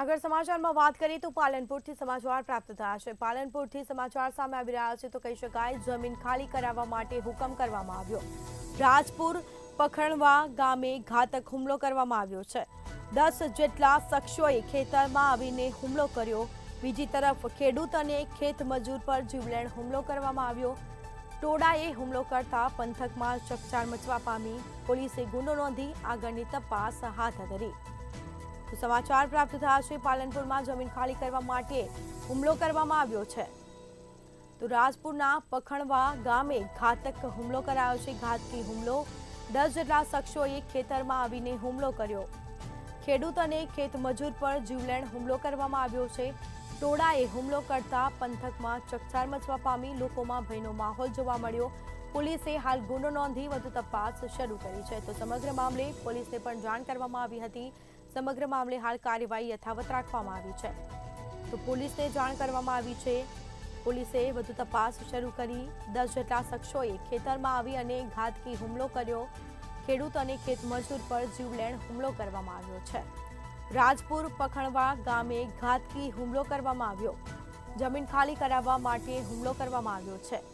આગળ સમાચારમાં વાત કરીએ તો પાલનપુરથી સમાચાર પ્રાપ્ત થયા છે। પાલનપુરથી સમાચાર સામે આવી રહ્યા છે તો કહી શકાય જમીન ખાલી કરાવવા માટે હુકમ કરવામાં આવ્યો। રાજપુર પખણવા ગામે ઘાતક હુમલો કરવામાં આવ્યો છે। 10 જેટલા શખ્સોએ ખેતરમાં આવીને હુમલો કર્યો। બીજી તરફ ખેડૂત અને ખેત મજૂર પર જીવલેણ હુમલો કરવામાં આવ્યો। ટોળાએ હુમલો કરતા પંથકમાં ચકચાર મચવા પામી। પોલીસે ગુનો નોંધી આગળની તપાસ હાથ ધરી। તો સમાચાર પ્રાપ્ત થયા છે પાલનપુરમાં જમીન ખાલી કરવા માટે હુમલો કરવામાં આવ્યો છે। તો રાજપુરના પખણવા ગામે ઘાતક હુમલો કરાયો છે। ઘાતકી હુમલો 10 જેટલા શખ્સોએ ખેતરમાં આવીને હુમલો કર્યો। ખેડૂત અને ખેત મજૂર પર જીવલેણ હુમલો કરવામાં આવ્યો છે। ટોળાએ હુમલો કરતા પંથકમાં ચકચાર મચવા પામી। લોકોમાં ભયનો માહોલ જોવા મળ્યો। પોલીસે હાલ ગુનો નોંધી વધુ તપાસ શરૂ કરી છે। તો સમગ્ર મામલે પોલીસને પણ જાણ કરવામાં આવી હતી। સમગ્ર મામલે હાલ કાર્યવાહી યથાવત રાખવામાં આવી છે। તો પોલીસને જાણ કરવામાં આવી છે। પોલીસે વધુ તપાસ શરૂ કરી। 10 જેટલા શખ્સોએ ખેતરમાં આવી અને ઘાતકી હુમલો કર્યો। ખેડૂત અને ખેત મજૂર પર જીવલેણ હુમલો કરવામાં આવ્યો છે। રાજપુર પખણવા ગામે ઘાતકી હુમલો કરવામાં આવ્યો। જમીન ખાલી કરાવવા માટે હુમલો કરવામાં આવ્યો છે।